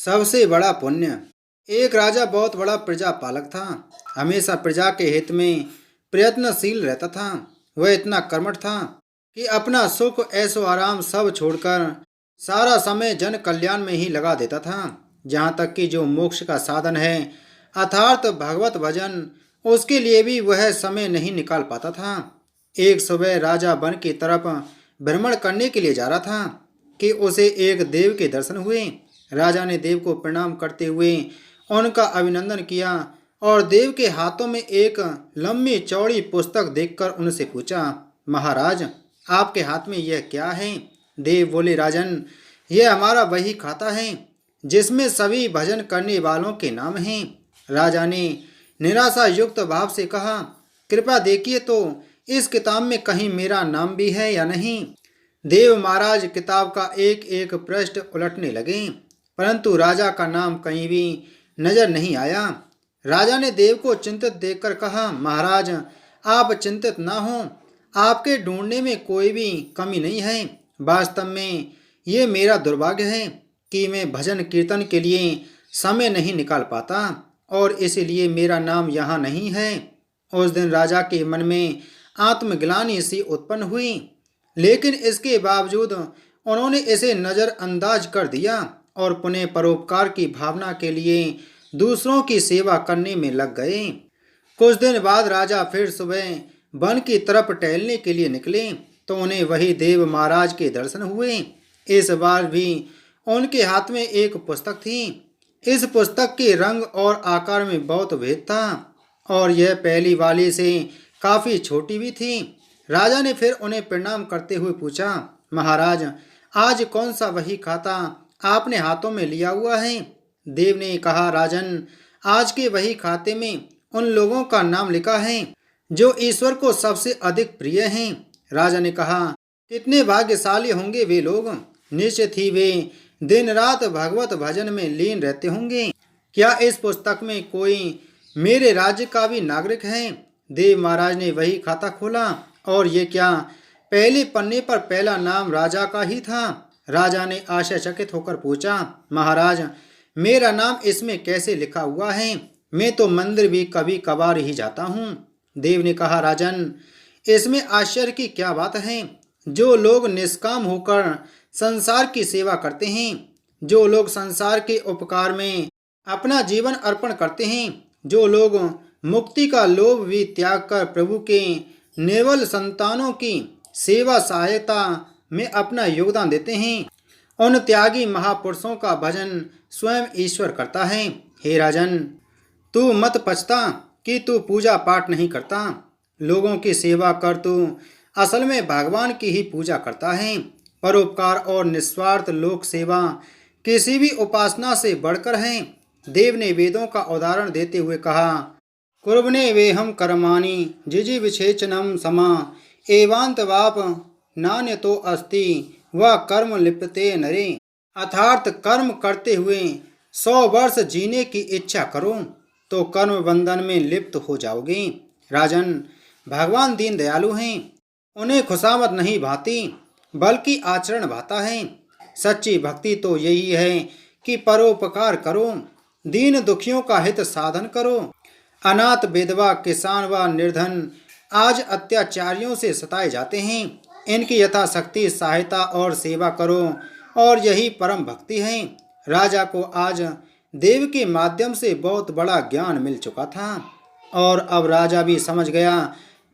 सबसे बड़ा पुण्य। एक राजा बहुत बड़ा प्रजा पालक था। हमेशा प्रजा के हित में प्रयत्नशील रहता था। वह इतना कर्मठ था कि अपना सुख ऐशो आराम सब छोड़कर सारा समय जन कल्याण में ही लगा देता था। जहाँ तक कि जो मोक्ष का साधन है अर्थात भगवत भजन, उसके लिए भी वह समय नहीं निकाल पाता था। एक सुबह राजा वन की तरफ भ्रमण करने के लिए जा रहा था कि उसे एक देव के दर्शन हुए। राजा ने देव को प्रणाम करते हुए उनका अभिनंदन किया और देव के हाथों में एक लंबी चौड़ी पुस्तक देखकर उनसे पूछा, महाराज, आपके हाथ में यह क्या है? देव बोले, राजन, यह हमारा वही खाता है जिसमें सभी भजन करने वालों के नाम हैं। राजा ने निराशा युक्त भाव से कहा, कृपया देखिए तो इस किताब में कहीं मेरा नाम भी है या नहीं। देव महाराज किताब का एक एक पृष्ठ उलटने लगे, परंतु राजा का नाम कहीं भी नजर नहीं आया। राजा ने देव को चिंतित देखकर कहा, महाराज, आप चिंतित ना हो, आपके ढूंढने में कोई भी कमी नहीं है। वास्तव में ये मेरा दुर्भाग्य है कि मैं भजन कीर्तन के लिए समय नहीं निकाल पाता और इसीलिए मेरा नाम यहाँ नहीं है। उस दिन राजा के मन में आत्मग्लानि सी उत्पन्न हुई, लेकिन इसके बावजूद उन्होंने इसे नज़रअंदाज कर दिया और पुनः परोपकार की भावना के लिए दूसरों की सेवा करने में लग गए। कुछ दिन बाद राजा फिर सुबह वन की तरफ टहलने के लिए निकले तो उन्हें वही देव महाराज के दर्शन हुए। इस बार भी उनके हाथ में एक पुस्तक थी। इस पुस्तक के रंग और आकार में बहुत भेद था और यह पहली वाली से काफ़ी छोटी भी थी। राजा ने फिर उन्हें प्रणाम करते हुए पूछा, महाराज, आज कौन सा वही खाता आपने हाथों में लिया हुआ है? देव ने कहा, राजन, आज के वही खाते में उन लोगों का नाम लिखा है जो ईश्वर को सबसे अधिक प्रिय हैं। राजा ने कहा, कितने भाग्यशाली होंगे वे लोग, निश्चित ही वे दिन रात भगवत भजन में लीन रहते होंगे। क्या इस पुस्तक में कोई मेरे राज्य का भी नागरिक है? देव महाराज ने वही खाता खोला और ये क्या पहले पन्ने पर पहला नाम राजा का ही था। राजा ने आश्चर्यचकित होकर पूछा, महाराज, मेरा नाम इसमें कैसे लिखा हुआ है? मैं तो मंदिर भी कभी कभार ही जाता हूँ। देव ने कहा, राजन, इसमें आश्चर्य की क्या बात है? जो लोग निष्काम होकर संसार की सेवा करते हैं, जो लोग संसार के उपकार में अपना जीवन अर्पण करते हैं, जो लोग मुक्ति का लोभ भी त्याग कर प्रभु के नेवल संतानों की सेवा सहायता में अपना योगदान देते हैं, उन त्यागी महापुरुषों का भजन स्वयं ईश्वर करता है। हे राजन, तू मत पछता कि तू पूजा पाठ नहीं करता। लोगों की सेवा कर तू असल में भगवान की ही पूजा करता है। परोपकार और निस्वार्थ लोक सेवा किसी भी उपासना से बढ़कर है। देव ने वेदों का उदाहरण देते हुए कहा, कुर्वने वेहम कर्माणि जिजि विच्छेचनम समा एवांत वाप नान्य तो अस्ति वह कर्म लिप्ते नरे। अर्थात कर्म करते हुए 100 वर्ष जीने की इच्छा करो तो कर्म बंधन में लिप्त हो जाओगे। राजन, भगवान दीन दयालु हैं, उन्हें खुशामद नहीं भाती बल्कि आचरण भाता है। सच्ची भक्ति तो यही है कि परोपकार करो, दीन दुखियों का हित साधन करो। अनाथ, विधवा, किसान व निर्धन आज अत्याचारियों से सताए जाते हैं। इनकी यथाशक्ति सहायता और सेवा करो और यही परम भक्ति है। राजा को आज देव के माध्यम से बहुत बड़ा ज्ञान मिल चुका था और अब राजा भी समझ गया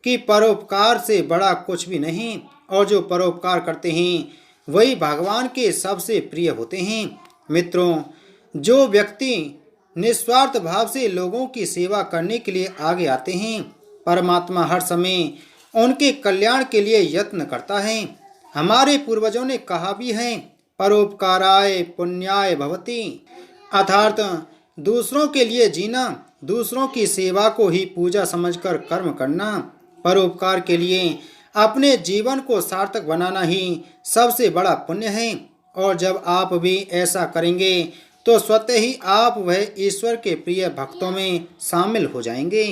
कि परोपकार से बड़ा कुछ भी नहीं और जो परोपकार करते हैं वही भगवान के सबसे प्रिय होते हैं। मित्रों, जो व्यक्ति निस्वार्थ भाव से लोगों की सेवा करने के लिए आगे आते हैं, परमात्मा हर समय उनके कल्याण के लिए यत्न करता है। हमारे पूर्वजों ने कहा भी है, परोपकाराय पुण्याय भवति, अर्थात दूसरों के लिए जीना, दूसरों की सेवा को ही पूजा समझकर कर्म करना, परोपकार के लिए अपने जीवन को सार्थक बनाना ही सबसे बड़ा पुण्य है। और जब आप भी ऐसा करेंगे तो स्वतः ही आप वह ईश्वर के प्रिय भक्तों में शामिल हो जाएंगे।